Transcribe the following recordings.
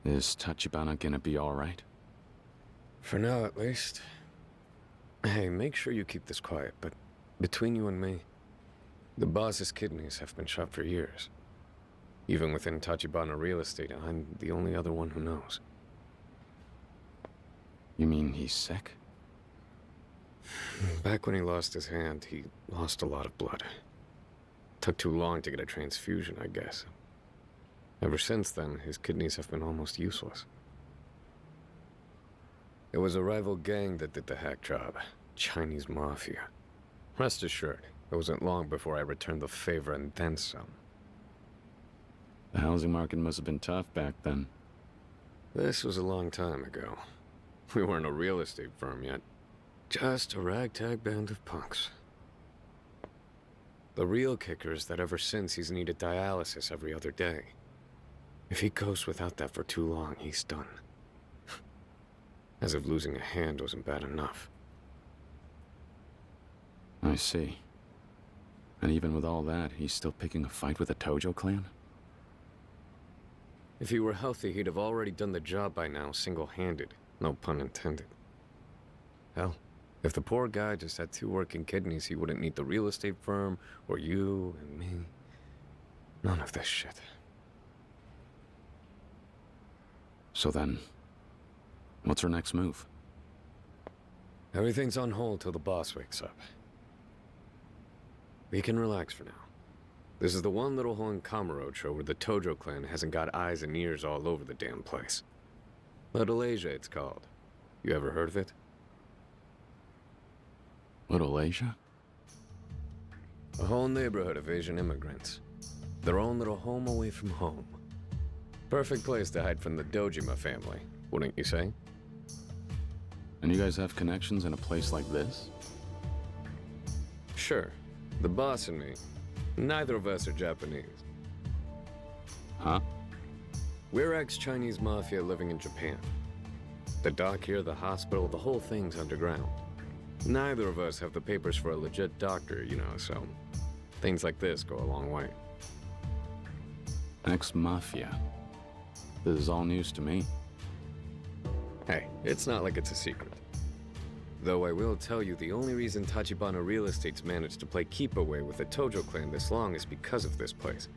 Is Tachibana gonna be alright? For now, at least. Hey, make sure you keep this quiet, but between you and me, the boss's kidneys have been shot for years. Even within Tachibana real estate, I'm the only other one who knows. You mean he's sick? Back when he lost his hand, he lost a lot of blood. Took too long to get a transfusion, I guess. Ever since then, his kidneys have been almost useless. It was a rival gang that did the hack job. Chinese mafia. Rest assured, it wasn't long before I returned the favor and then some. The housing market must have been tough back then. This was a long time ago. We weren't a real estate firm yet. Just a ragtag band of punks. The real kicker is that ever since he's needed dialysis every other day. If he goes without that for too long, he's done. As if losing a hand wasn't bad enough. I see. And even with all that, he's still picking a fight with the Tojo clan? If he were healthy, he'd have already done the job by now, single-handed. No pun intended. Hell, if the poor guy just had 2 working kidneys, he wouldn't need the real estate firm, or you and me. None of this shit. So then, what's our next move? Everything's on hold till the boss wakes up. We can relax for now. This is the one little hole in Kamurocho where the Tojo clan hasn't got eyes and ears all over the damn place. Little Asia, it's called. You ever heard of it? Little Asia? A whole neighborhood of Asian immigrants. Their own little home away from home. Perfect place to hide from the Dojima family, wouldn't you say? And you guys have connections in a place like this? Sure. The boss and me. Neither of us are Japanese. Huh? We're ex-Chinese mafia living in Japan. The dock here, the hospital, the whole thing's underground. Neither of us have the papers for a legit doctor, you know, so things like this go a long way. Ex-mafia. This is all news to me. Hey, it's not like it's a secret. Though I will tell you, the only reason Tachibana Real Estate's managed to play keep away with the Tojo clan this long is because of this place.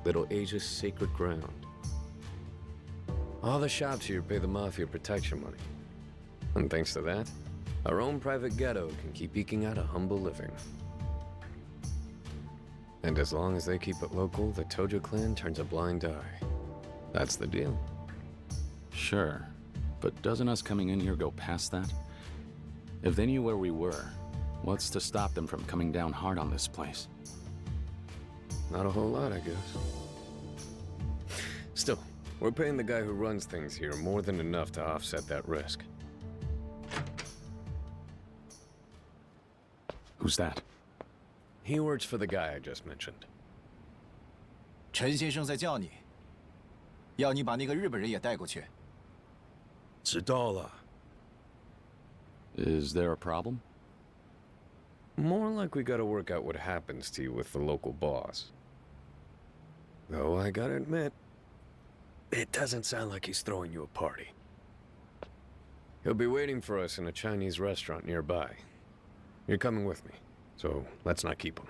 Little Asia's sacred ground. All the shops here pay the Mafia protection money. And thanks to that, our own private ghetto can keep eking out a humble living. And as long as they keep it local, the Tojo clan turns a blind eye. That's the deal. Sure, but doesn't us coming in here go past that? If they knew where we were, what's to stop them from coming down hard on this place? Not a whole lot, I guess. Still, we're paying the guy who runs things here more than enough to offset that risk. Who's that? He works for the guy I just mentioned. 陈先生在叫你，要你把那个日本人也带过去。知道了。 Is there a problem? More like we gotta work out what happens to you with the local boss. Though I gotta admit, it doesn't sound like he's throwing you a party. He'll be waiting for us in a Chinese restaurant nearby. You're coming with me, so let's not keep him.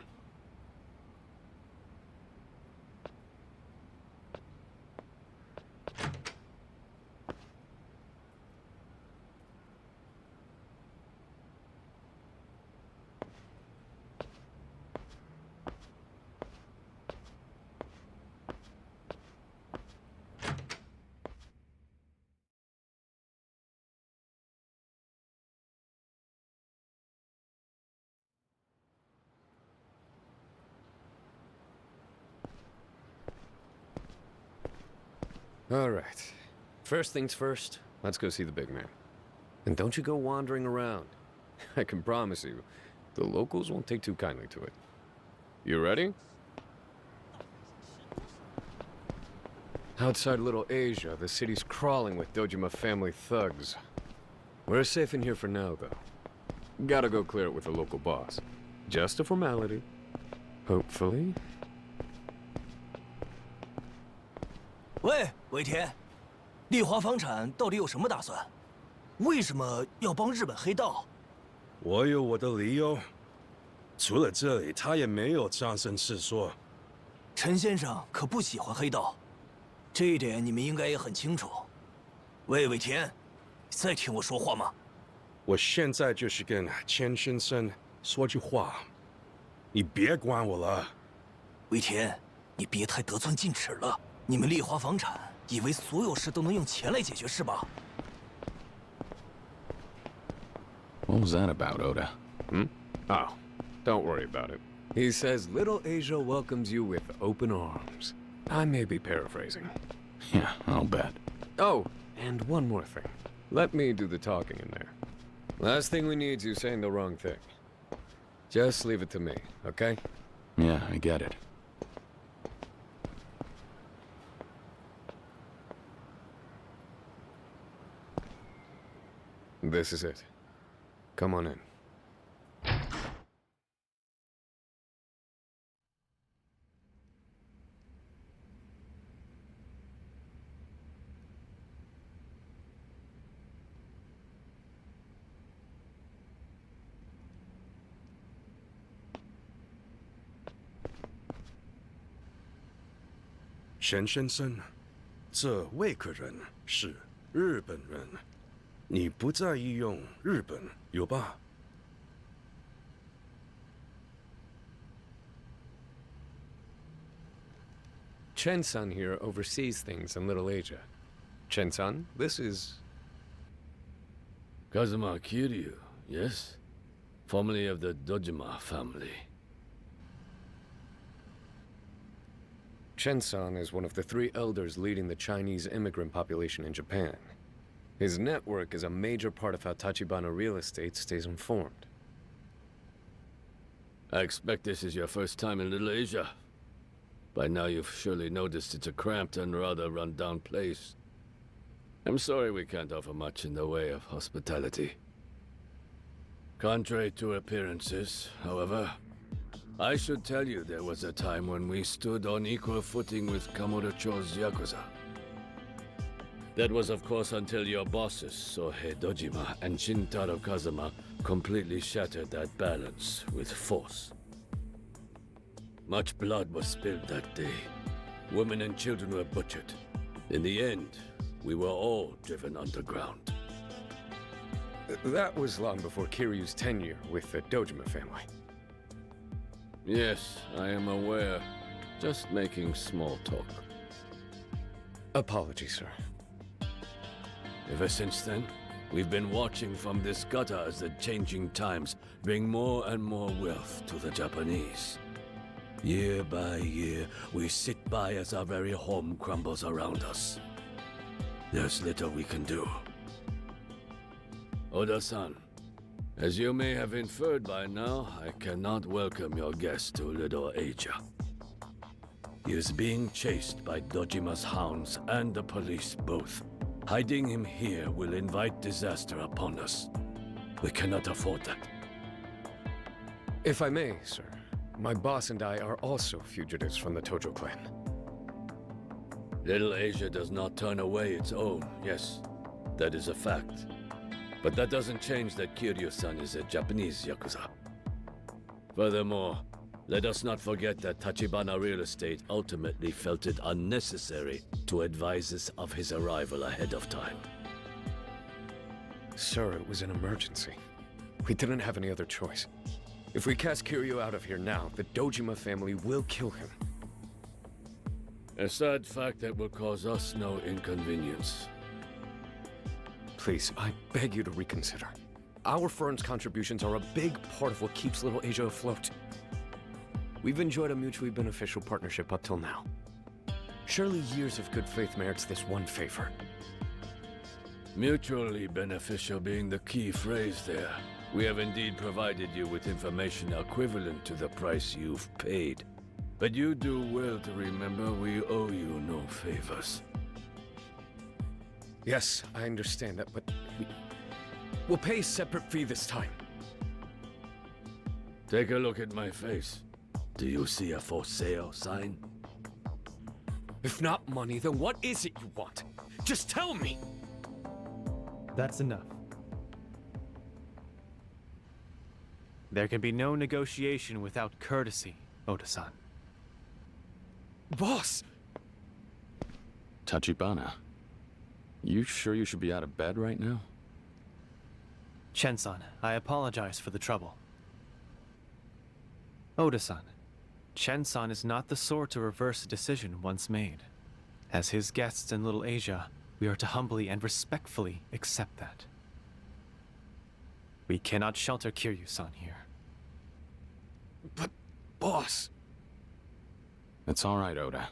All right. First things first, let's go see the big man. And don't you go wandering around. I can promise you, the locals won't take too kindly to it. You ready? Outside Little Asia, the city's crawling with Dojima family thugs. We're safe in here for now, though. Gotta go clear it with the local boss. Just a formality. Hopefully. 喂，尾田，丽华房产到底有什么打算？为什么要帮日本黑道？我有我的理由。除了这里，他也没有张声势说。陈先生可不喜欢黑道，这一点你们应该也很清楚。魏田，再听我说话吗？我现在就是跟钱先生说句话，你别管我了。魏田，你别太得寸进尺了。你们丽华房产以为所有事都能用钱来解决是吧？ What was that about, Oda? Oh, don't worry about it. He says Little Asia welcomes you with open arms. I may be paraphrasing. Yeah, I'll bet. Oh, and one more thing. Let me do the talking in there. Last thing we need is you saying the wrong thing. Just leave it to me, okay? Yeah, I get it. This is it. Come on in. Shen 先生，这位客人是日本人，你不在意用日本有吧？ Chen-san here oversees things in Little Asia. Chen-san, this is... Kazuma Kiryu, yes? Formerly of the Dojima family. Chen-san is one of the 3 elders leading the Chinese immigrant population in Japan. His network is a major part of how Tachibana real estate stays informed. I expect this is your first time in Little Asia. By now you've surely noticed it's a cramped and rather run-down place. I'm sorry we can't offer much in the way of hospitality. Contrary to appearances, however, I should tell you there was a time when we stood on equal footing with Kamurocho's Yakuza. That was of course until your bosses, Sohei Dojima and Shintaro Kazuma, completely shattered that balance with force. Much blood was spilled that day. Women and children were butchered. In the end, we were all driven underground. That was long before Kiryu's tenure with the Dojima family. Yes, I am aware. Just making small talk. Apologies, sir. Ever since then, we've been watching from this gutter as the changing times bring more and more wealth to the Japanese. Year by year, we sit by as our very home crumbles around us. There's little we can do. Oda-san, as you may have inferred by now, I cannot welcome your guest to Little Asia. He is being chased by Dojima's hounds and the police both. Hiding him here will invite disaster upon us. We cannot afford that. If I may, sir, my boss and I are also fugitives from the Tojo clan. Little Asia does not turn away its own, yes. That is a fact. But that doesn't change that Kiryu-san is a Japanese Yakuza. Furthermore, let us not forget that Tachibana Real Estate ultimately felt it unnecessary to advise us of his arrival ahead of time. Sir, it was an emergency. We didn't have any other choice. If we cast Kiryu out of here now, the Dojima family will kill him. A sad fact that will cause us no inconvenience. Please, I beg you to reconsider. Our firm's contributions are a big part of what keeps Little Asia afloat. We've enjoyed a mutually beneficial partnership up till now. Surely years of good faith merits this one favor. Mutually beneficial being the key phrase there. We have indeed provided you with information equivalent to the price you've paid. But you do well to remember we owe you no favors. Yes, I understand that, but we'll pay a separate fee this time. Take a look at my face. Do you see a for sale sign? If not money, then what is it you want? Just tell me! That's enough. There can be no negotiation without courtesy, Oda-san. Boss! Tachibana, you sure you should be out of bed right now? Chen-san, I apologize for the trouble. Oda-san, Chen-san is not the sort to reverse a decision once made. As his guests in Little Asia, we are to humbly and respectfully accept that. We cannot shelter Kiryu-san here. But, boss... It's all right, Oda.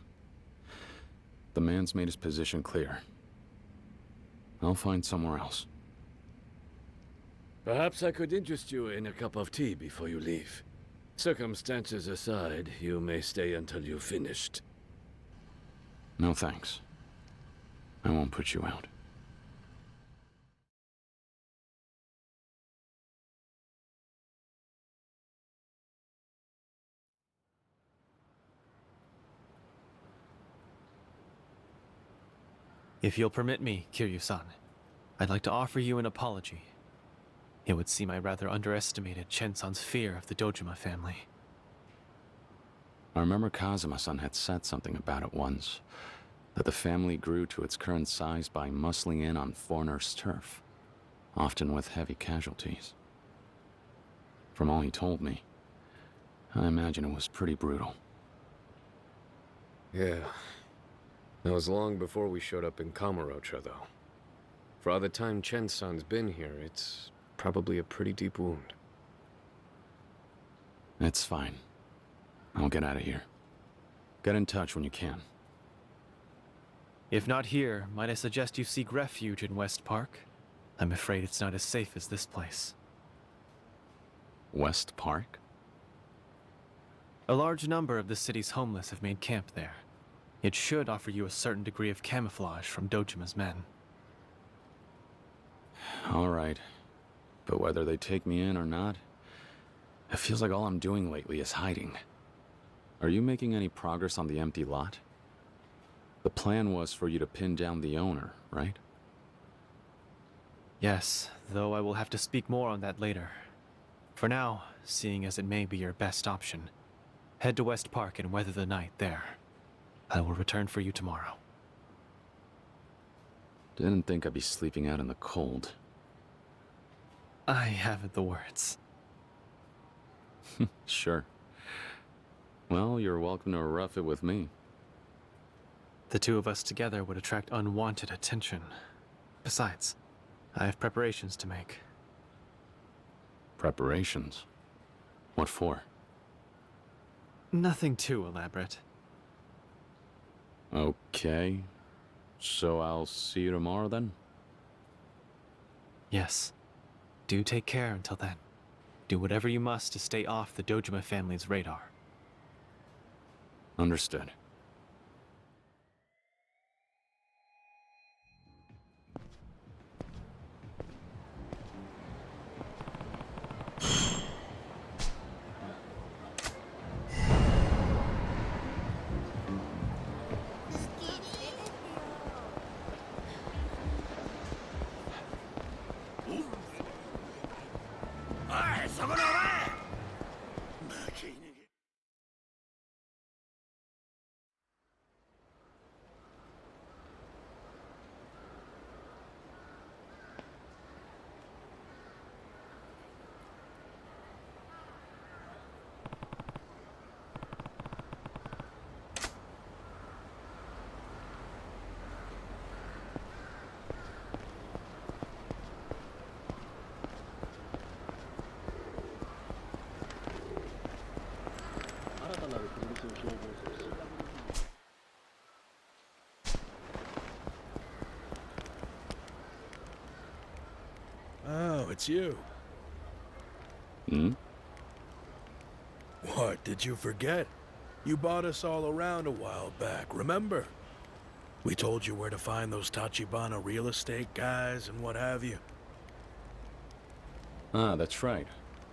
The man's made his position clear. I'll find somewhere else. Perhaps I could interest you in a cup of tea before you leave. Circumstances aside, you may stay until you've finished. No thanks. I won't put you out. If you'll permit me, Kiryu-san, I'd like to offer you an apology. It would seem I rather underestimated Chen-san's fear of the Dojima family. I remember Kazuma-san had said something about it once, that the family grew to its current size by muscling in on foreigners' turf, often with heavy casualties. From all he told me, I imagine it was pretty brutal. Yeah. That was long before we showed up in Kamurocho, though. For all the time Chen-san's been here, it's probably a pretty deep wound. It's fine. I'll get out of here. Get in touch when you can. If not here, might I suggest you seek refuge in West Park? I'm afraid it's not as safe as this place. West Park? A large number of the city's homeless have made camp there. It should offer you a certain degree of camouflage from Dojima's men. All right. But whether they take me in or not, it feels like all I'm doing lately is hiding. Are you making any progress on the empty lot? The plan was for you to pin down the owner, right? Yes, though I will have to speak more on that later. For now, seeing as it may be your best option, head to West Park and weather the night there. I will return for you tomorrow. Didn't think I'd be sleeping out in the cold. I haven't the words. Sure. Well, you're welcome to rough it with me. The two of us together would attract unwanted attention. Besides, I have preparations to make. Preparations? What for? Nothing too elaborate. Okay. So I'll see you tomorrow then? Yes. Do take care until then. Do whatever you must to stay off the Dojima family's radar. Understood. Oh, it's you. Hmm? What, did you forget? You bought us all around a while back, remember? We told you where to find those Tachibana real estate guys and what have you. Ah, that's right.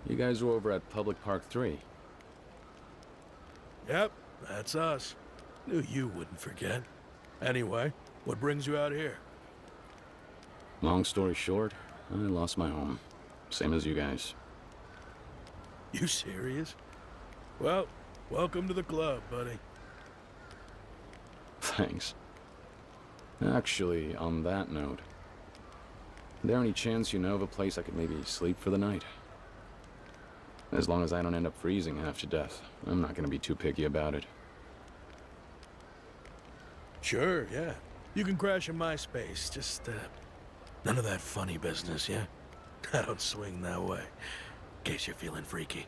You guys were over at Public Park 3. Yep, that's us. Knew you wouldn't forget. Anyway, what brings you out here? Long story short, I lost my home. Same as you guys. You serious? Well, welcome to the club, buddy. Thanks. Actually, on that note, there any chance you know of a place I could maybe sleep for the night? As long as I don't end up freezing half to death, I'm not gonna be too picky about it. Sure, yeah. You can crash in my space, just, none of that funny business, yeah? I don't swing that way, in case you're feeling freaky.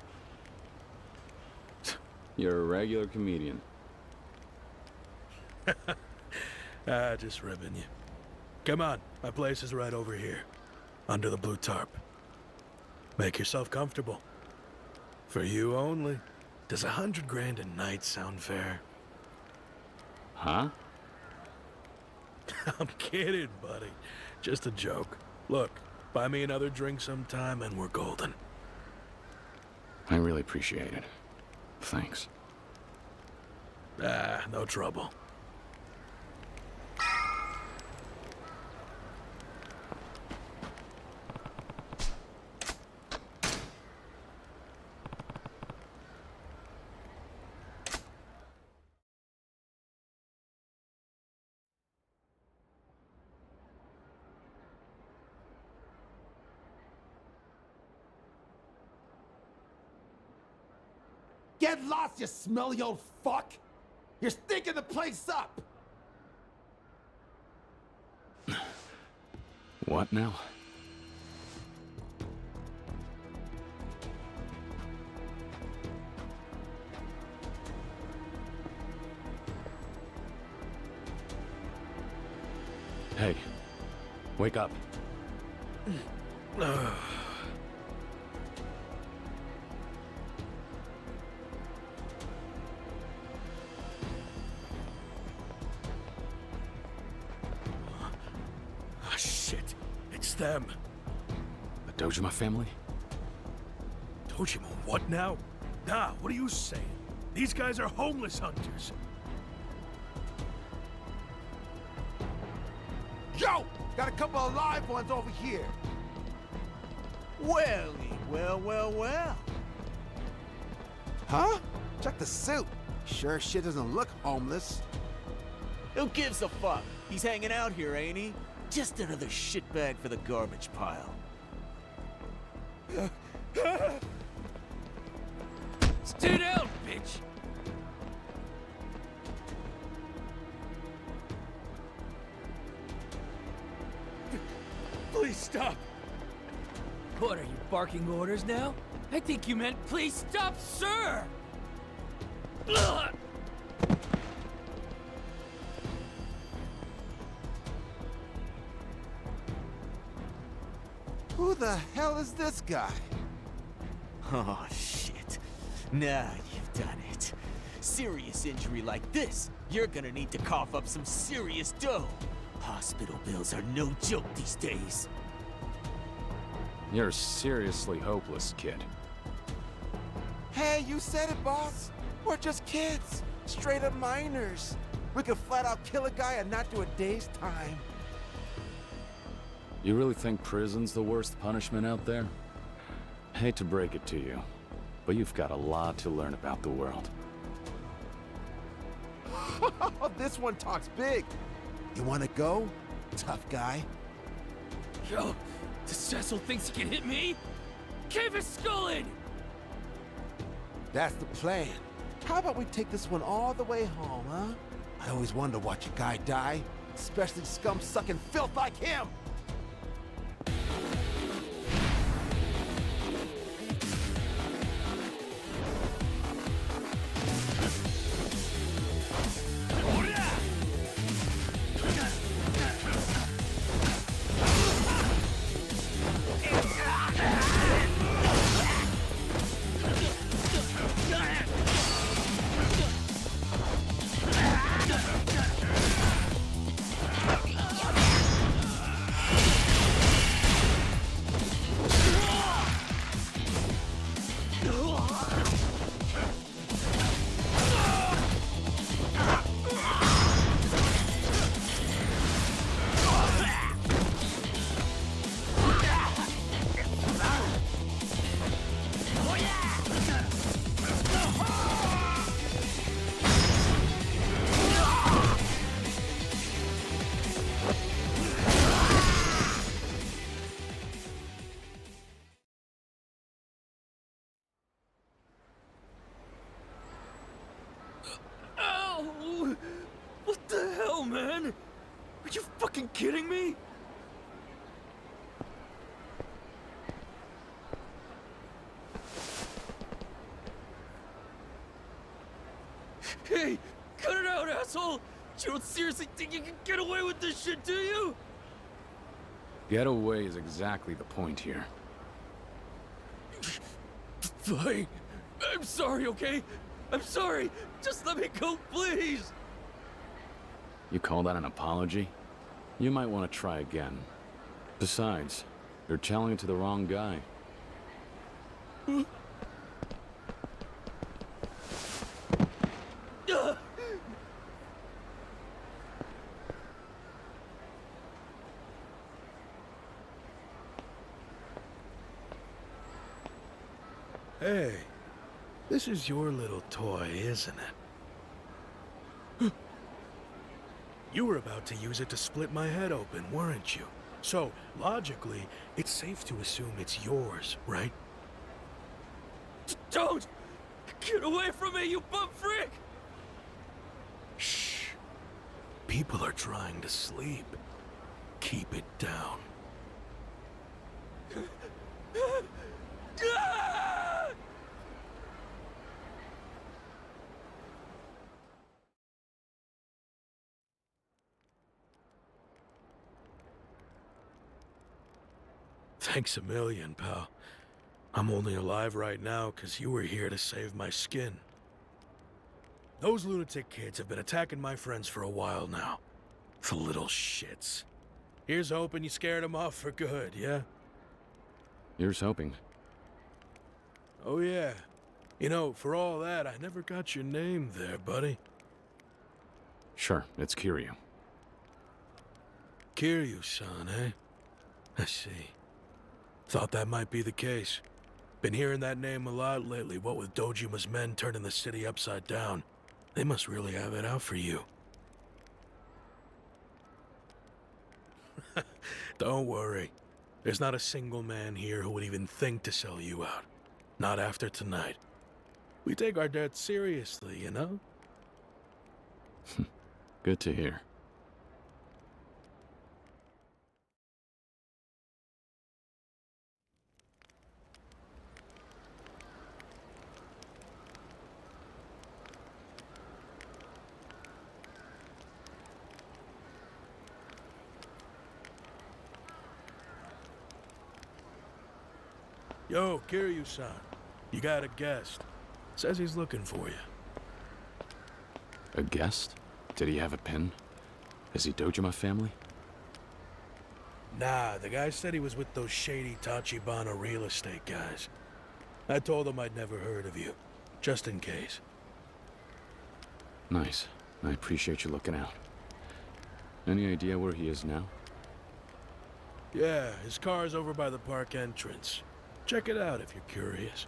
You're a regular comedian. Just ribbing you. Come on, my place is right over here, under the blue tarp. Make yourself comfortable. For you only. Does 100 grand a night sound fair? Huh? I'm kidding, buddy. Just a joke. Look, buy me another drink sometime and we're golden. I really appreciate it. Thanks. No trouble. Get lost, you smelly old fuck! You're stinking the place up! What now? Hey, wake up. Shit. It's them. The Dojima family? Tojo, what now? Nah, what are you saying? These guys are homeless hunters. Yo! Got a couple of live ones over here. Well. Huh? Check the suit. Sure shit doesn't look homeless. Who gives a fuck? He's hanging out here, ain't he? Just another shitbag for the garbage pile. Stay down, bitch! Please stop. What, are you barking orders now? I think you meant, please stop, sir! Ugh! Who the hell is this guy? Oh, shit. Now you've done it. Serious injury like this, you're gonna need to cough up some serious dough. Hospital bills are no joke these days. You're seriously hopeless, kid. Hey, you said it, boss. We're just kids. Straight up minors. We could flat out kill a guy and not do a day's time. You really think prison's the worst punishment out there? Hate to break it to you, but you've got a lot to learn about the world. This one talks big. You wanna go, tough guy? Yo, the Cecil thinks he can hit me? Cave his skull in! That's the plan. How about we take this one all the way home, huh? I always wanted to watch a guy die, especially scum-sucking filth like him! fucking kidding me? Hey, cut it out, asshole! You don't seriously think you can get away with this shit, do you? Getaway is exactly the point here. Fine. I'm sorry, okay? I'm sorry. Just let me go, please. You call that an apology? You might want to try again. Besides, you're telling it to the wrong guy. Hey, this is your little toy, isn't it? You were about to use it to split my head open, weren't you? So, logically, it's safe to assume it's yours, right? Don't! Get away from me, you bum freak! Shh. People are trying to sleep. Keep it down. Thanks a million, pal. I'm only alive right now because you were here to save my skin. Those lunatic kids have been attacking my friends for a while now. The little shits. Here's hoping you scared them off for good, yeah? Here's hoping. Oh yeah. You know, for all that, I never got your name there, buddy. Sure, it's Kiryu. Kiryu-san, eh? I see. Thought that might be the case. Been hearing that name a lot lately, what with Dojima's men turning the city upside down. They must really have it out for you. Don't worry. There's not a single man here who would even think to sell you out. Not after tonight. We take our debt seriously, you know? Good to hear. Yo, Kiryu-san. You got a guest. Says he's looking for you. A guest? Did he have a pin? Is he Dojima family? Nah, the guy said he was with those shady Tachibana real estate guys. I told him I'd never heard of you, just in case. Nice. I appreciate you looking out. Any idea where he is now? Yeah, his car's over by the park entrance. Check it out if you're curious.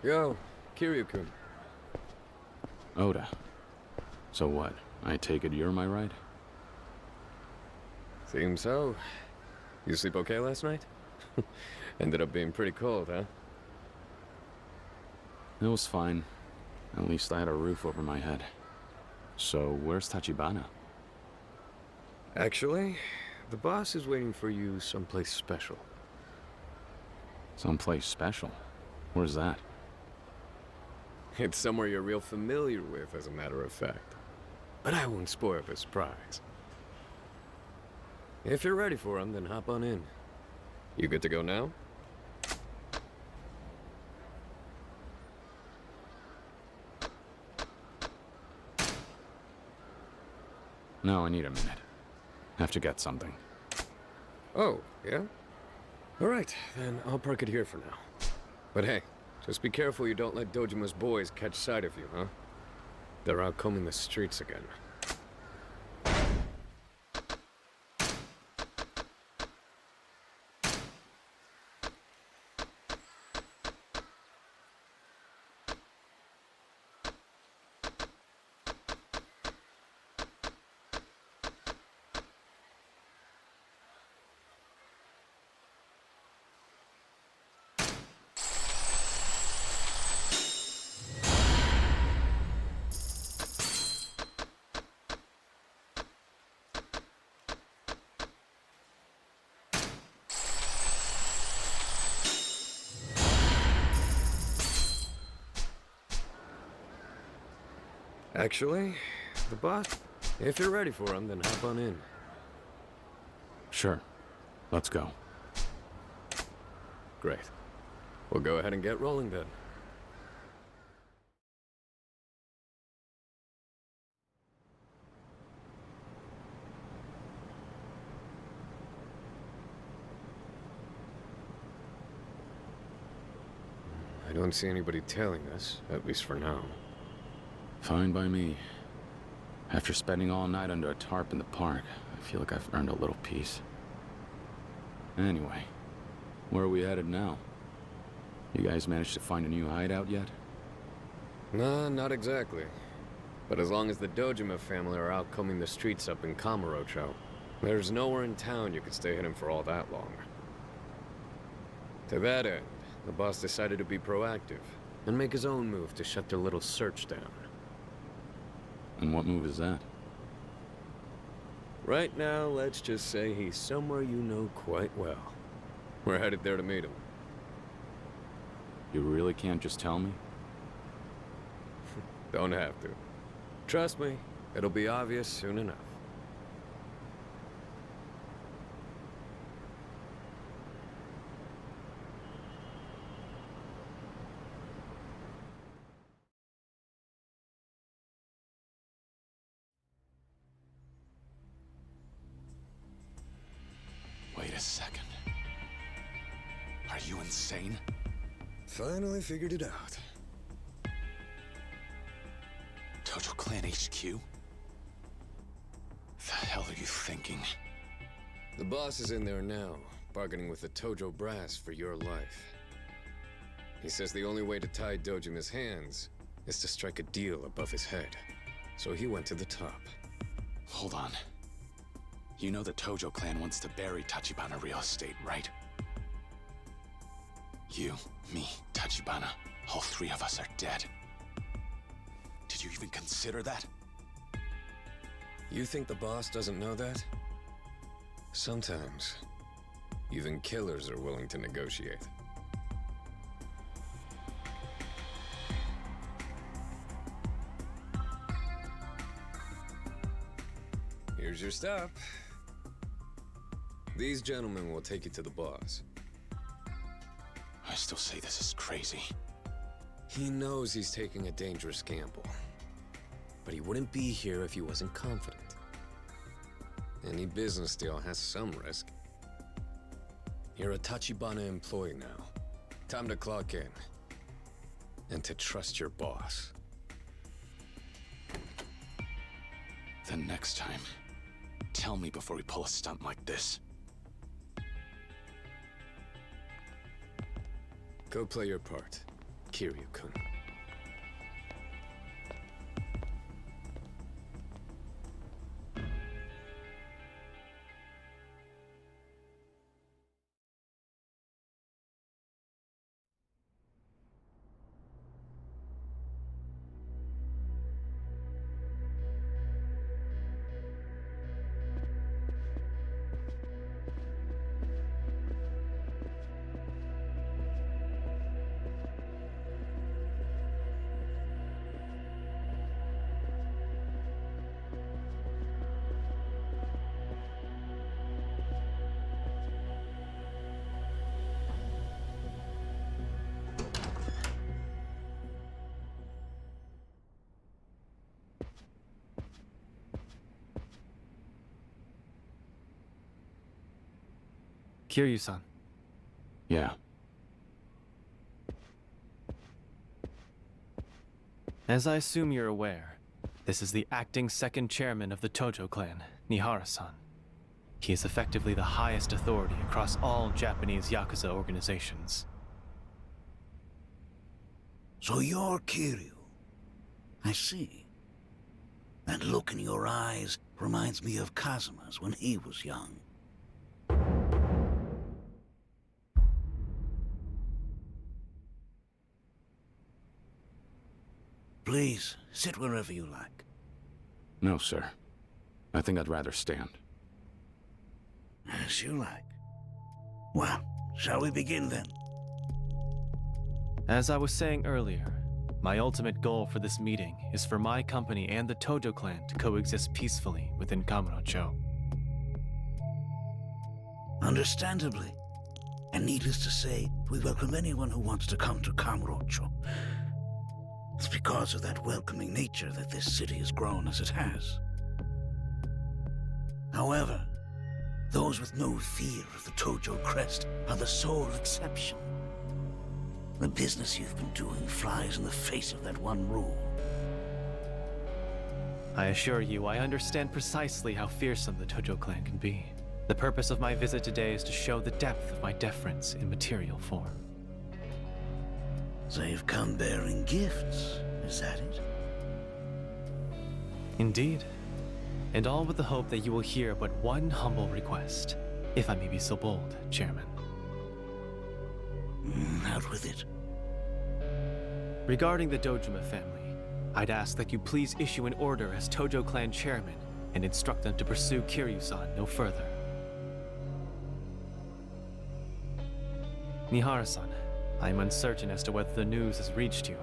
Yo, Kiryu-kun. Oda. So what? I take it you're my ride? Seems so. You sleep okay last night? Ended up being pretty cold, huh? It was fine. At least I had a roof over my head. So, where's Tachibana? Actually, the boss is waiting for you someplace special. Someplace special? Where's that? It's somewhere you're real familiar with, as a matter of fact. But I won't spoil the surprise. If you're ready for him, then hop on in. You good to go now? No, I need a minute. Have to get something. Oh, yeah? Alright, then I'll park it here for now. But hey, just be careful you don't let Dojima's boys catch sight of you, huh? They're out combing the streets again. Actually, the boss, if you're ready for him, then hop on in. Sure. Let's go. Great. We'll go ahead and get rolling then. I don't see anybody tailing us, at least for now. Fine by me. After spending all night under a tarp in the park, I feel like I've earned a little peace. Anyway, where are we headed now? You guys managed to find a new hideout yet? Nah, not exactly. But as long as the Dojima family are out combing the streets up in Kamurocho, there's nowhere in town you could stay hidden for all that long. To that end, the boss decided to be proactive and make his own move to shut their little search down. And what move is that? Right now, let's just say he's somewhere you know quite well. We're headed there to meet him. You really can't just tell me? Don't have to. Trust me, it'll be obvious soon enough. Wait a second. Are you insane? Finally figured it out. Tojo Clan HQ? The hell are you thinking? The boss is in there now, bargaining with the Tojo brass for your life. He says the only way to tie Dojima's hands is to strike a deal above his head. So he went to the top. Hold on. You know the Tojo Clan wants to bury Tachibana real estate, right? You, me, Tachibana, all three of us are dead. Did you even consider that? You think the boss doesn't know that? Sometimes, even killers are willing to negotiate. Here's your stop. These gentlemen will take you to the boss. I still say this is crazy. He knows he's taking a dangerous gamble. But he wouldn't be here if he wasn't confident. Any business deal has some risk. You're a Tachibana employee now. Time to clock in. And to trust your boss. Then next time, tell me before we pull a stunt like this. Go play your part, Kiryu-kun. Kiryu-san. Yeah. As I assume you're aware, this is the acting second chairman of the Tojo clan, Nihara-san. He is effectively the highest authority across all Japanese Yakuza organizations. So you're Kiryu. I see. That look in your eyes reminds me of Kazuma's when he was young. Please, sit wherever you like. No, sir. I think I'd rather stand. As you like. Well, shall we begin then? As I was saying earlier, My ultimate goal for this meeting is for my company and the Tojo clan to coexist peacefully within Kamurocho. Understandably. And needless to say, we welcome anyone who wants to come to Kamurocho. It's because of that welcoming nature that this city has grown as it has. However, those with no fear of the Tojo crest are the sole exception. The business you've been doing flies in the face of that one rule. I assure you, I understand precisely how fearsome the Tojo clan can be. The purpose of my visit today is to show the depth of my deference in material form. So you've come bearing gifts, is that it? Indeed. And all with the hope that you will hear but one humble request, if I may be so bold, Chairman. Out with it. Regarding the Dojima family, I'd ask that you please issue an order as Tojo clan chairman and instruct them to pursue Kiryu-san no further. Nihara-san, I am uncertain as to whether the news has reached you,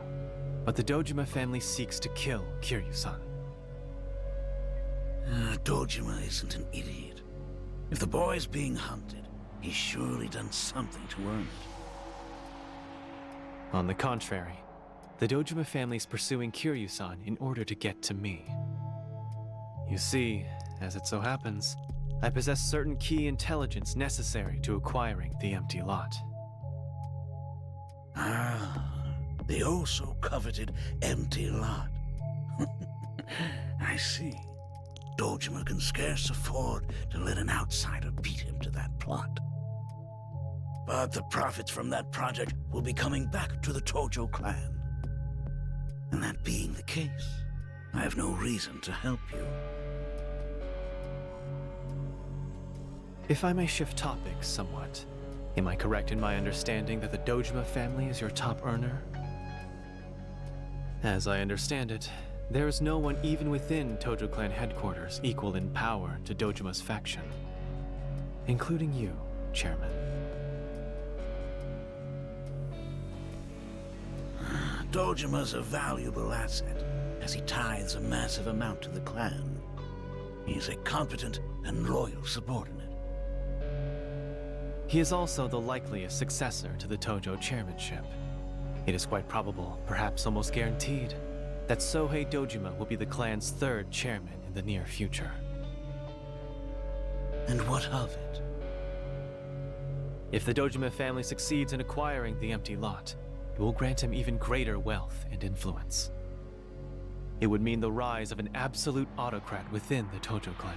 but the Dojima family seeks to kill Kiryu-san. Dojima isn't an idiot. If the boy's being hunted, he's surely done something to earn it. On the contrary, the Dojima family is pursuing Kiryu-san in order to get to me. You see, as it so happens, I possess certain key intelligence necessary to acquiring the empty lot. The oh-so coveted empty lot. I see. Dojima can scarce afford to let an outsider beat him to that plot. But the profits from that project will be coming back to the Tojo clan. And that being the case, I have no reason to help you. If I may shift topics somewhat, am I correct in my understanding that the Dojima family is your top earner? As I understand it, there is no one even within Tojo clan headquarters equal in power to Dojima's faction, including you, Chairman. Dojima's a valuable asset, as he tithes a massive amount to the clan. He's a competent and loyal subordinate. He is also the likeliest successor to the Tojo chairmanship. It is quite probable, perhaps almost guaranteed, that Sohei Dojima will be the clan's third chairman in the near future. And what of it? If the Dojima family succeeds in acquiring the empty lot, it will grant him even greater wealth and influence. It would mean the rise of an absolute autocrat within the Tojo clan.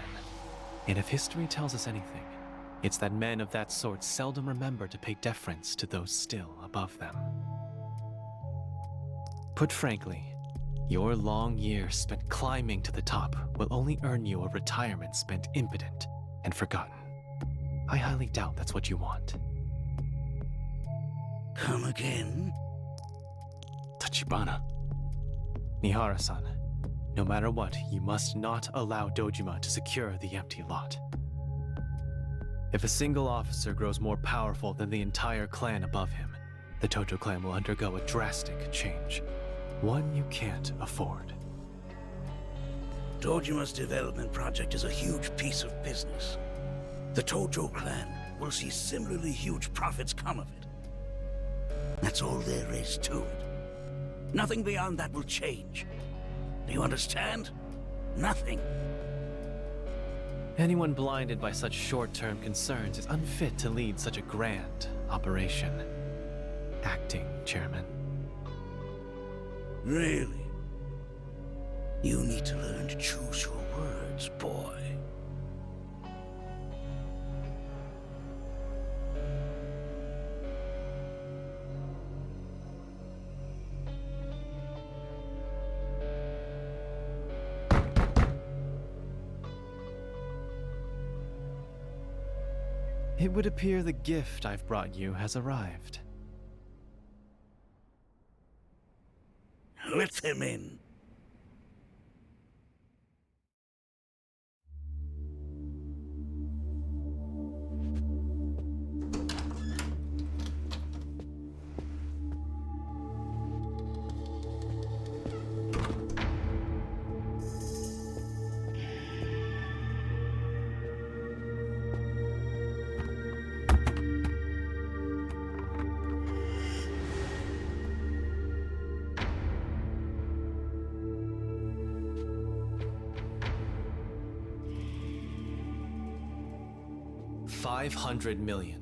And if history tells us anything, it's that men of that sort seldom remember to pay deference to those still above them. Put frankly, your long years spent climbing to the top will only earn you a retirement spent impotent and forgotten. I highly doubt that's what you want. Come again? Tachibana. Nihara-san, no matter what, you must not allow Dojima to secure the empty lot. If a single officer grows more powerful than the entire clan above him, the Tojo clan will undergo a drastic change. One you can't afford. Dojima's development project is a huge piece of business. The Tojo clan will see similarly huge profits come of it. That's all there is to it. Nothing beyond that will change. Do you understand? Nothing. Anyone blinded by such short-term concerns is unfit to lead such a grand operation. Acting Chairman. Really? You need to learn to choose your words, boy. It would appear the gift I've brought you has arrived. Let them in. 500 million.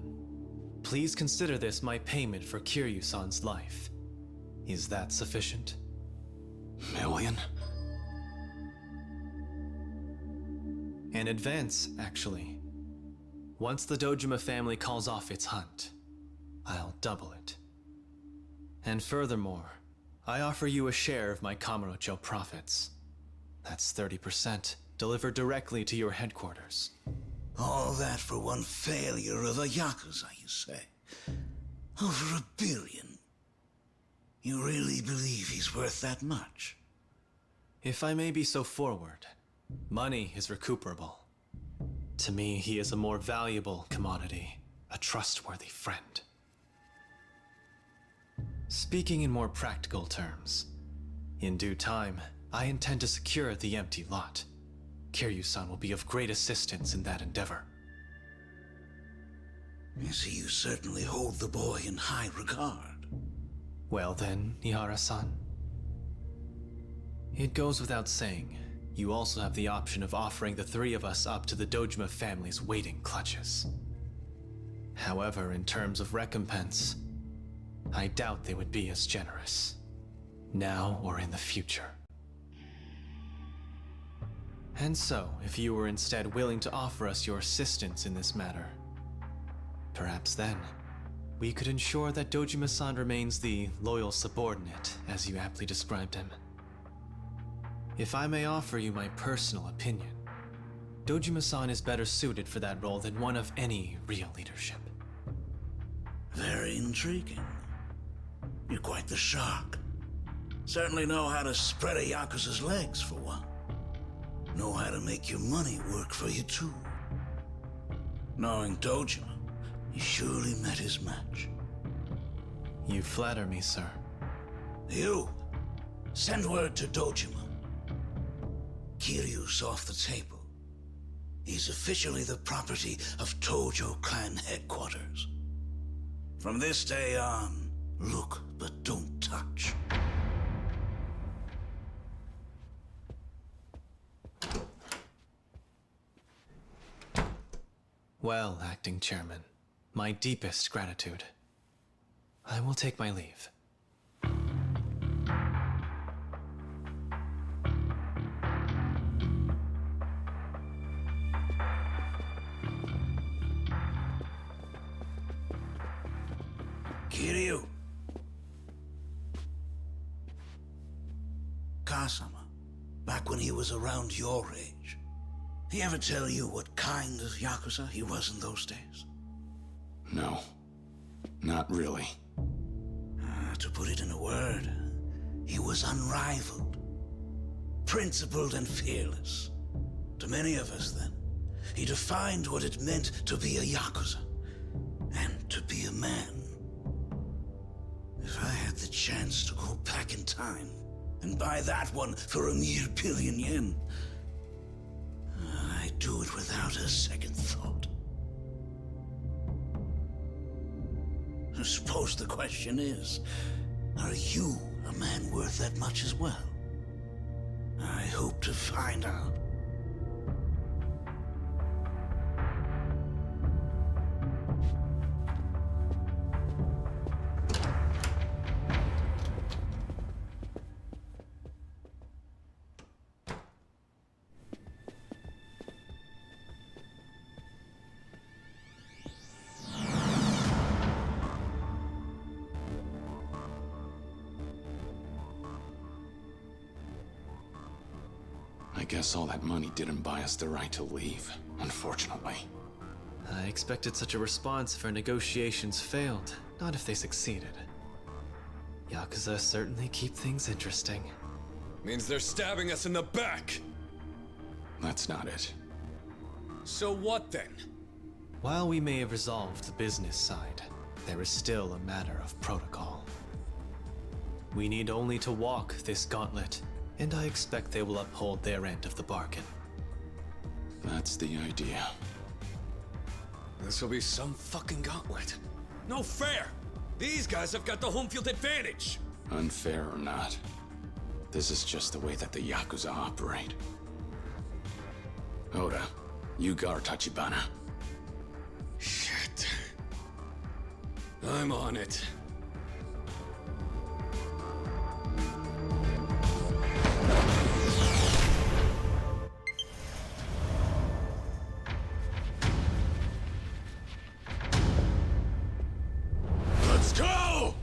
Please consider this my payment for Kiryu-san's life. Is that sufficient? Million? An advance, actually. Once the Dojima family calls off its hunt, I'll double it. And furthermore, I offer you a share of my Kamurocho profits. That's 30%, delivered directly to your headquarters. All that for one failure of a Yakuza, you say? Over $1 billion? You really believe he's worth that much? If I may be so forward, money is recuperable. To me, he is a more valuable commodity, a trustworthy friend. Speaking in more practical terms, in due time, I intend to secure the empty lot. Kiryu-san will be of great assistance in that endeavor. I see you certainly hold the boy in high regard. Well then, Nihara-san. It goes without saying, you also have the option of offering the three of us up to the Dojima family's waiting clutches. However, in terms of recompense, I doubt they would be as generous, now or in the future. And so, if you were instead willing to offer us your assistance in this matter, perhaps then, we could ensure that Dojima-san remains the loyal subordinate, as you aptly described him. If I may offer you my personal opinion, Dojima-san is better suited for that role than one of any real leadership. Very intriguing. You're quite the shark. Certainly know how to spread a Yakuza's legs, for one. Know how to make your money work for you, too. Knowing Dojima, he surely met his match. You flatter me, sir. You, send word to Dojima. Kiryu's off the table. He's officially the property of Tojo clan headquarters. From this day on, look but don't touch. Well, acting chairman, my deepest gratitude. I will take my leave. Kiryu. Kasama, back when he was around your age, he ever tell you what kind of Yakuza he was in those days? No, not really. To put it in a word, he was unrivaled, principled and fearless. To many of us then, he defined what it meant to be a Yakuza, and to be a man. If I had the chance to go back in time, and buy that one for a mere $1 billion yen, I'd do it without a second thought. I suppose the question is, are you a man worth that much as well? I hope to find out. I guess all that money didn't buy us the right to leave, unfortunately. I expected such a response if our negotiations failed, not if they succeeded. Yakuza certainly keep things interesting. Means they're stabbing us in the back! That's not it. So what then? While we may have resolved the business side, there is still a matter of protocol. We need only to walk this gauntlet, and I expect they will uphold their end of the bargain. That's the idea. This will be some fucking gauntlet. No fair! These guys have got the home field advantage! Unfair or not, this is just the way that the Yakuza operate. Oda, you guard Tachibana. I'm on it. Let's go!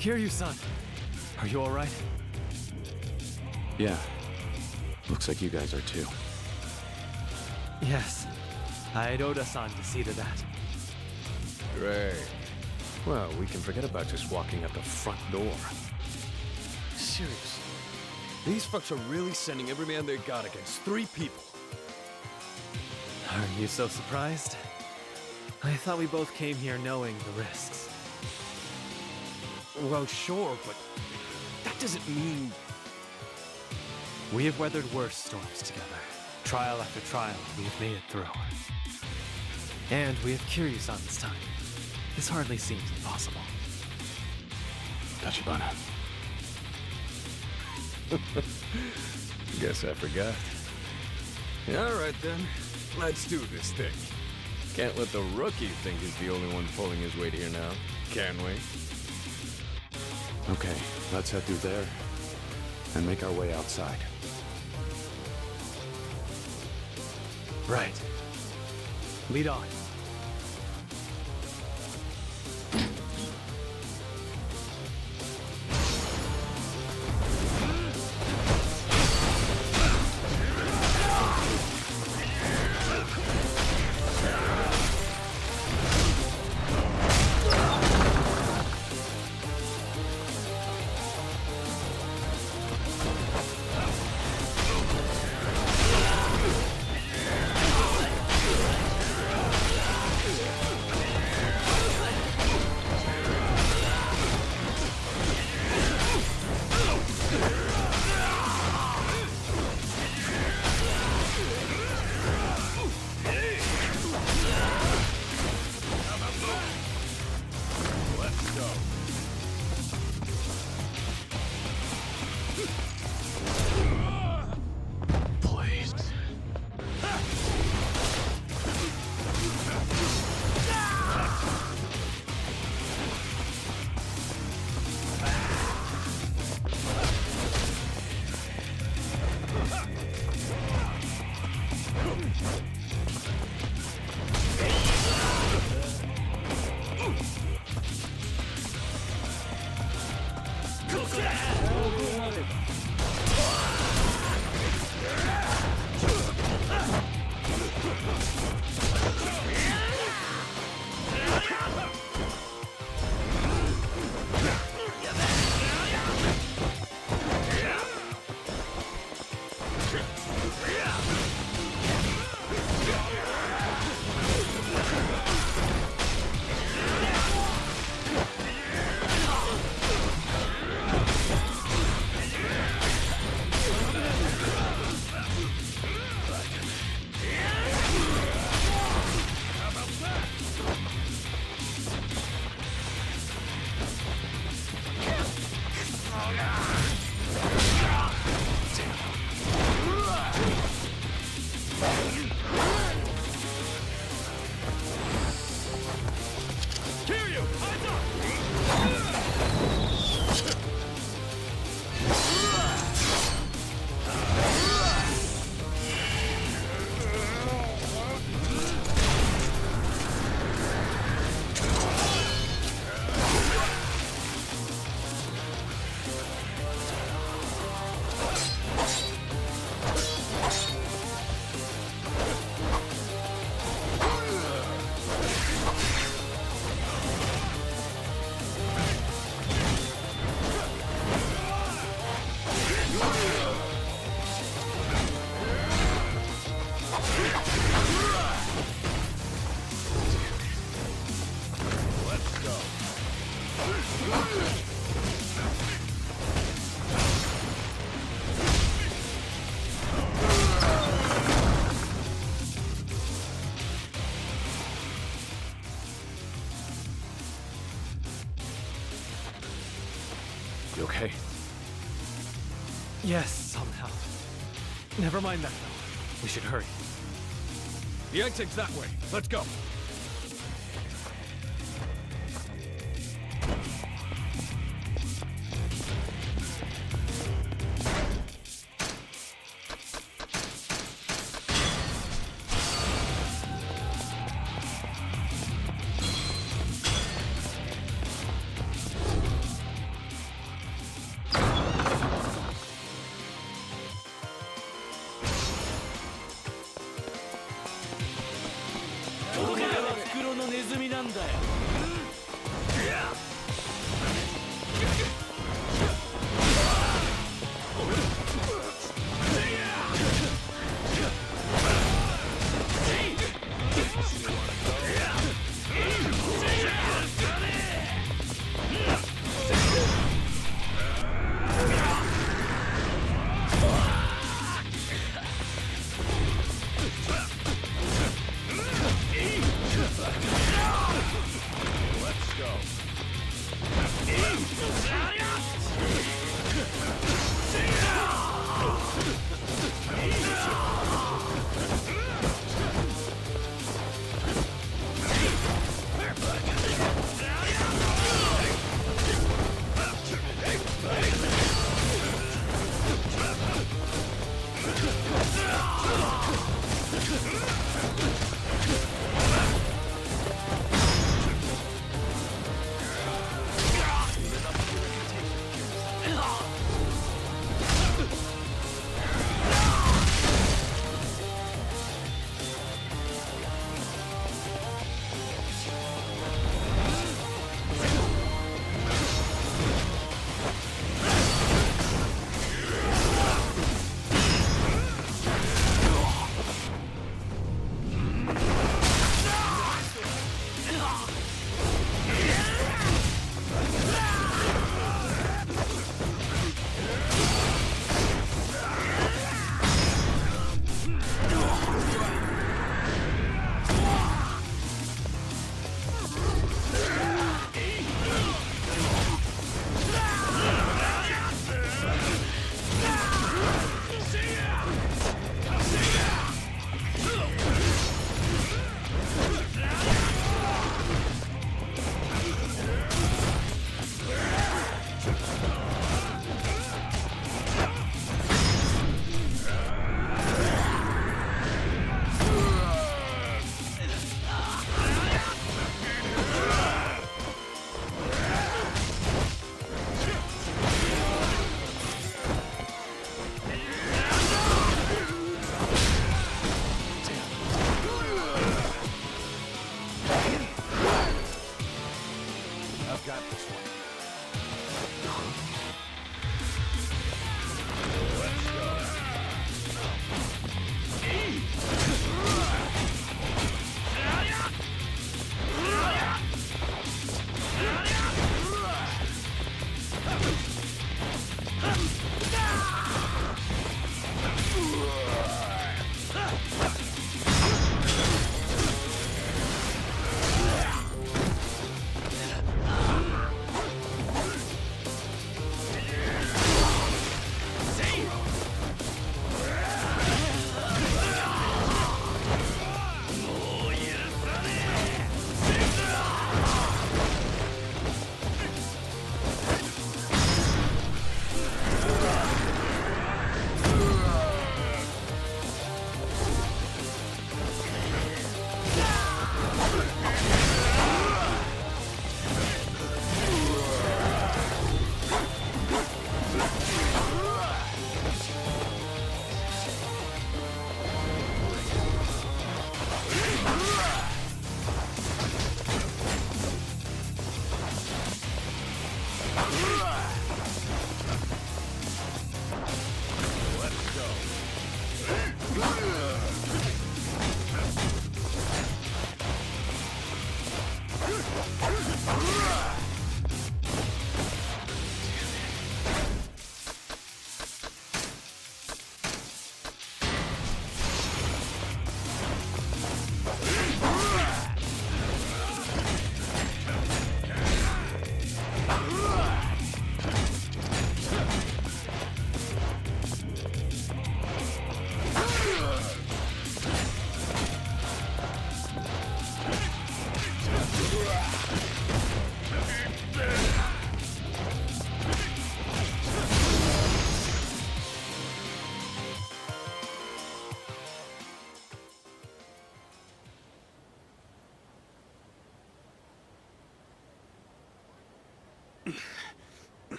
Kiryu-san, are you all right? Yeah. Looks like you guys are too. Yes. I'd Oda-san to see to that. Great. Well, we can forget about just walking out the front door. Seriously. These fucks are really sending every man they got against 3 people. Are you so surprised? I thought we both came here knowing the risks. Well, sure, but that doesn't mean... We have weathered worse storms together. Trial after trial, we have made it through. And we have Kiryu-san this time. This hardly seems impossible. Tachibana. Guess I forgot. All right, then. Let's do this thing. Can't let the rookie think he's the only one pulling his weight here now, can we? Okay, let's head through there and make our way outside. Right. Lead on. Yes, somehow. Never mind that, though. We should hurry. The exit's that way. Let's go. Look out!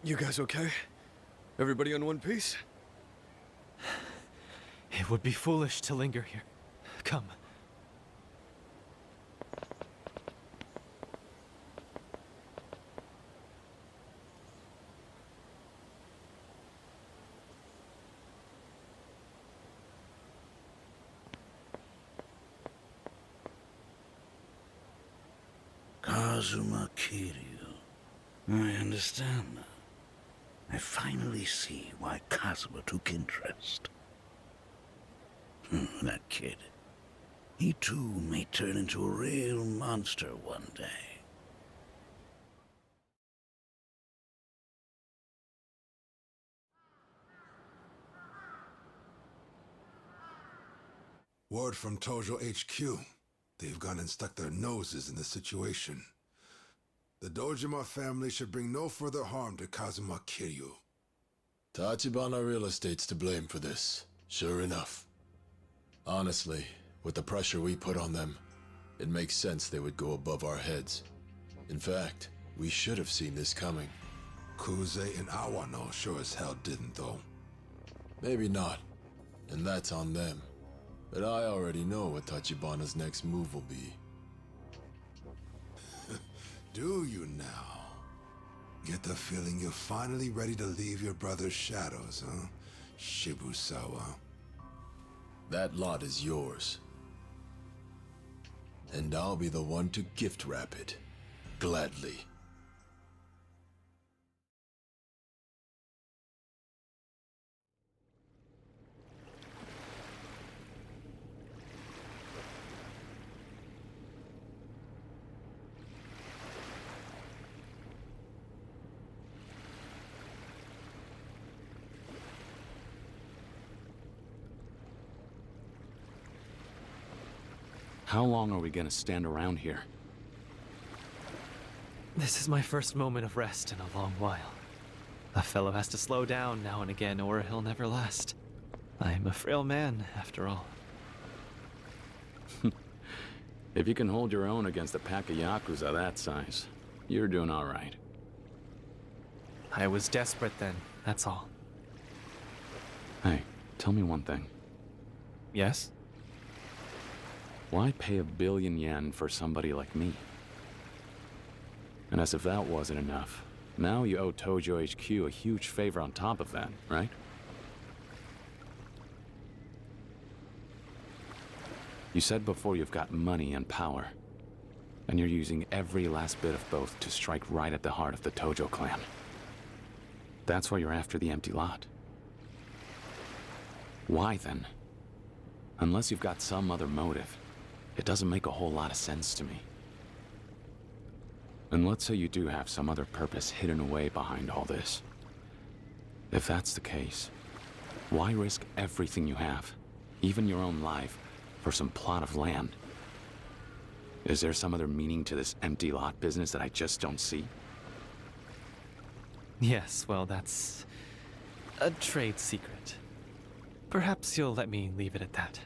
You guys okay? Everybody on one piece? It would be foolish to linger here. Come. Kazuma Kiryu. I understand now. I finally see why Kazuma took interest. That kid. He too may turn into a real monster one day. Word from Tojo HQ. They've gone and stuck their noses in the situation. The Dojima family should bring no further harm to Kazuma Kiryu. Tachibana Real Estate's to blame for this, sure enough. Honestly, with the pressure we put on them, it makes sense they would go above our heads. In fact, we should have seen this coming. Kuze and Awano sure as hell didn't, though. Maybe not, and that's on them. But I already know what Tachibana's next move will be. Do you now? Get the feeling you're finally ready to leave your brother's shadows, huh? Shibusawa. That lot is yours. And I'll be the one to gift wrap it. Gladly. How long are we gonna stand around here? This is my first moment of rest in a long while. A fellow has to slow down now and again, or he'll never last. I am a frail man, after all. If you can hold your own against a pack of Yakuza that size, you're doing all right. I was desperate then, that's all. Hey, tell me one thing. Yes? Why pay 1 billion yen for somebody like me? And as if that wasn't enough, now you owe Tojo HQ a huge favor on top of that, right? You said before you've got money and power, and you're using every last bit of both to strike right at the heart of the Tojo clan. That's why you're after the empty lot. Why then? Unless you've got some other motive, it doesn't make a whole lot of sense to me. And let's say you do have some other purpose hidden away behind all this. If that's the case, why risk everything you have, even your own life, for some plot of land? Is there some other meaning to this empty lot business that I just don't see? Yes, well, that's a trade secret. Perhaps you'll let me leave it at that.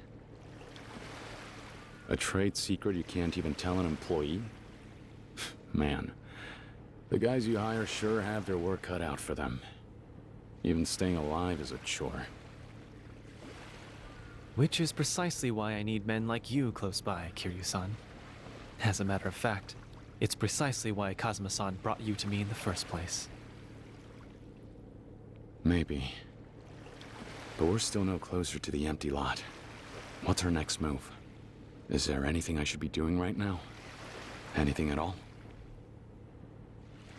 A trade secret you can't even tell an employee? Man, the guys you hire sure have their work cut out for them. Even staying alive is a chore. Which is precisely why I need men like you close by, Kiryu-san. As a matter of fact, it's precisely why Kazuma-san brought you to me in the first place. Maybe. But we're still no closer to the empty lot. What's our next move? Is there anything I should be doing right now? Anything at all?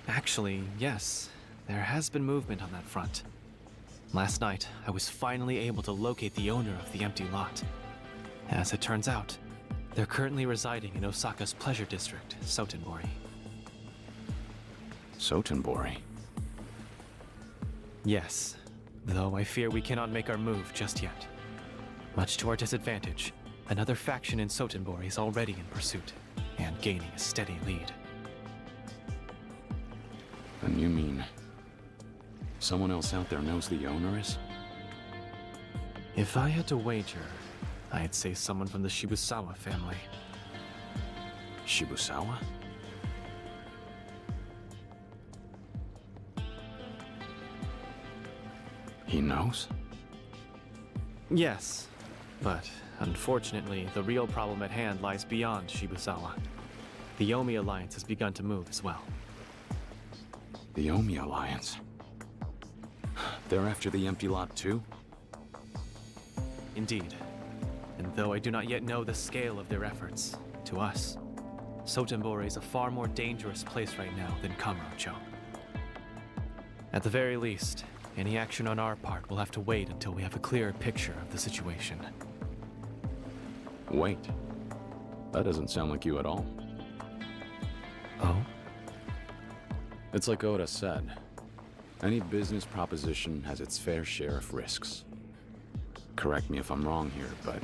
Actually, yes. There has been movement on that front. Last night, I was finally able to locate the owner of the empty lot. As it turns out, they're currently residing in Osaka's pleasure district, Sotenbori. Sotenbori? Yes, though I fear we cannot make our move just yet. Much to our disadvantage, another faction in Sotenbori is already in pursuit, and gaining a steady lead. And you mean someone else out there knows the owner is? If I had to wager, I'd say someone from the Shibusawa family. Shibusawa? He knows? Yes, but unfortunately, the real problem at hand lies beyond Shibusawa. The Yomi Alliance has begun to move as well. The Yomi Alliance? They're after the empty lot too? Indeed. And though I do not yet know the scale of their efforts, to us, Sotenbori is a far more dangerous place right now than Kamurocho. At the very least, any action on our part will have to wait until we have a clearer picture of the situation. Wait. That doesn't sound like you at all. Oh? It's like Oda said. Any business proposition has its fair share of risks. Correct me if I'm wrong here, but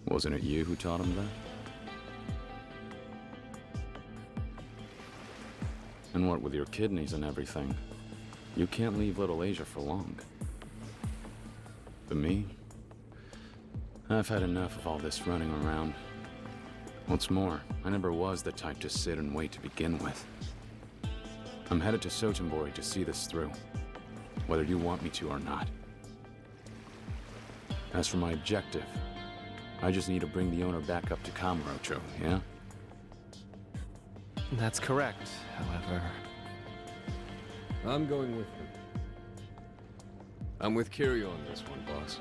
wasn't it you who taught him that? And what with your kidneys and everything, you can't leave Little Asia for long. But me, I've had enough of all this running around. What's more, I never was the type to sit and wait to begin with. I'm headed to Sotenbori to see this through, whether you want me to or not. As for my objective, I just need to bring the owner back up to Kamurocho, yeah? That's correct, however. I'm going with him. I'm with Kiryu on this one, boss.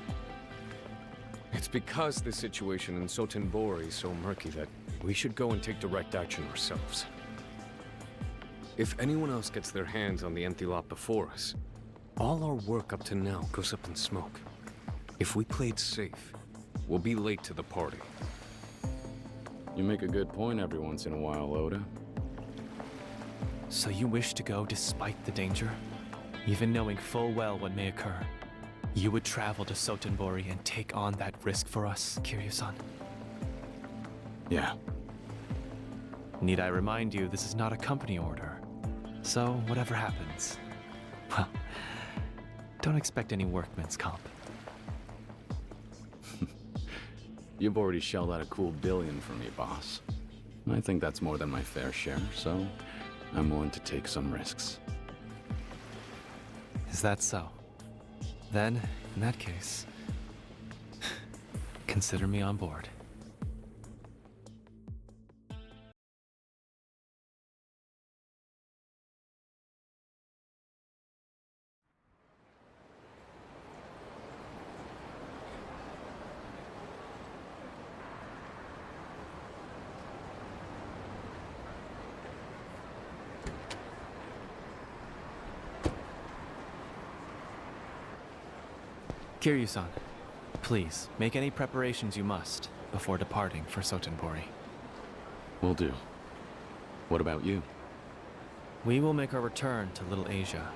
It's because the situation in Sotenbori is so murky that we should go and take direct action ourselves. If anyone else gets their hands on the empty lot before us, all our work up to now goes up in smoke. If we played safe, we'll be late to the party. You make a good point every once in a while, Oda. So you wish to go despite the danger? Even knowing full well what may occur, you would travel to Sotenbori and take on that risk for us, Kiryu-san? Yeah. Need I remind you, this is not a company order. So, whatever happens, well, don't expect any workman's comp. You've already shelled out a cool billion for me, boss. I think that's more than my fair share, so I'm willing to take some risks. Is that so? Then, in that case, consider me on board. Kiryu-san, please, make any preparations you must before departing for Sotenbori. Will do. What about you? We will make our return to Little Asia.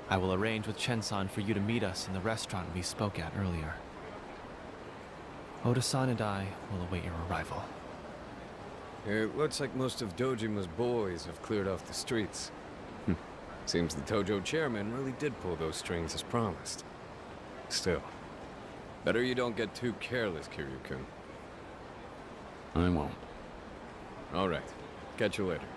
I will arrange with Chen-san for you to meet us in the restaurant we spoke at earlier. Oda-san and I will await your arrival. It looks like most of Dojima's boys have cleared off the streets. Seems the Tojo chairman really did pull those strings as promised. Still, better you don't get too careless, Kiryu-kun. I won't. All right. Catch you later.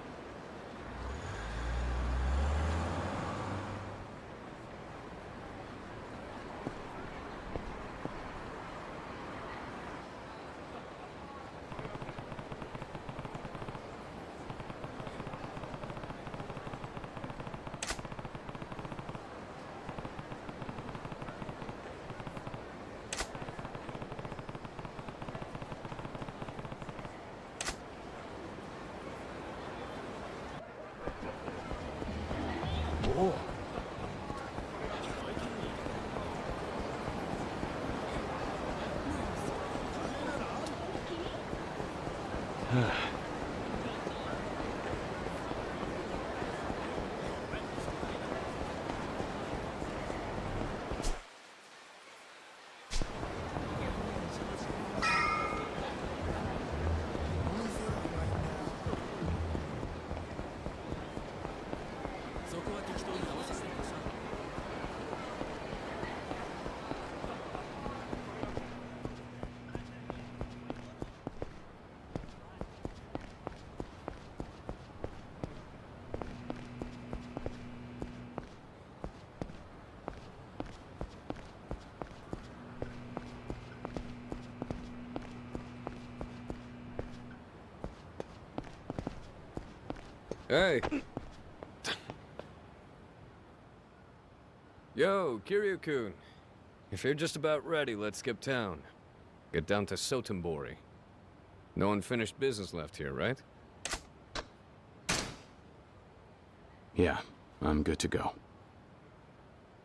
Hey! Yo, Kiryu-kun. If you're just about ready, let's skip town. Get down to Sotenbori. No unfinished business left here, right? Yeah, I'm good to go.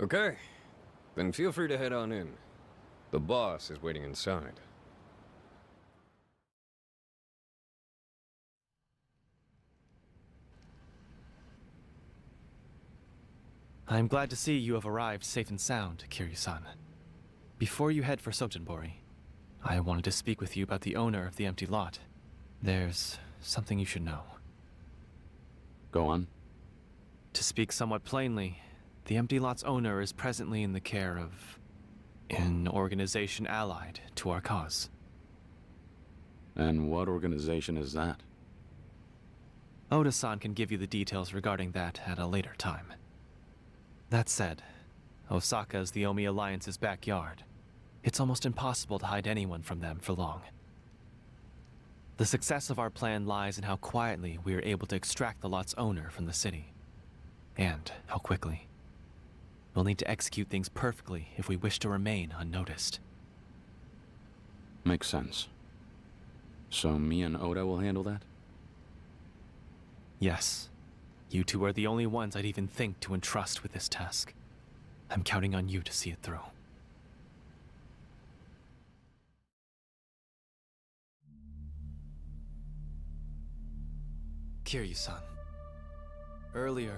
Okay. Then feel free to head on in. The boss is waiting inside. I'm glad to see you have arrived safe and sound, Kiryu-san. Before you head for Sotenbori, I wanted to speak with you about the owner of the empty lot. There's something you should know. Go on. To speak somewhat plainly, the empty lot's owner is presently in the care of an organization allied to our cause. And what organization is that? Oda-san can give you the details regarding that at a later time. That said, Osaka is the Omi Alliance's backyard. It's almost impossible to hide anyone from them for long. The success of our plan lies in how quietly we are able to extract the lot's owner from the city. And how quickly. We'll need to execute things perfectly if we wish to remain unnoticed. Makes sense. So me and Oda will handle that? Yes. You two are the only ones I'd even think to entrust with this task. I'm counting on you to see it through. Kiryu-san. Earlier,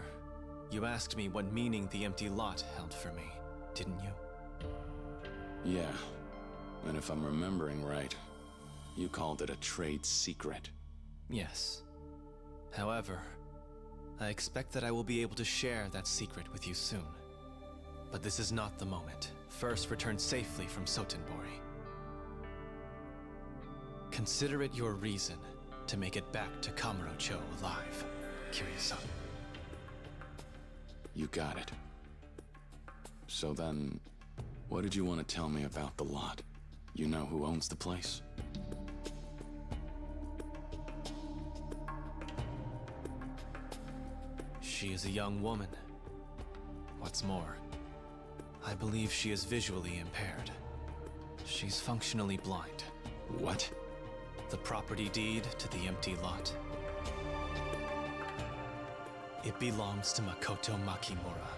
you asked me what meaning the empty lot held for me, didn't you? Yeah. And if I'm remembering right, you called it a trade secret. Yes. However, I expect that I will be able to share that secret with you soon. But this is not the moment. First, return safely from Sotenbori. Consider it your reason to make it back to Kamurocho alive, Kiryu-san. You got it. So then, what did you want to tell me about the lot? You know who owns the place? She is a young woman. What's more, I believe she is visually impaired. She's functionally blind. What? The property deed to the empty lot. It belongs to Makoto Makimura.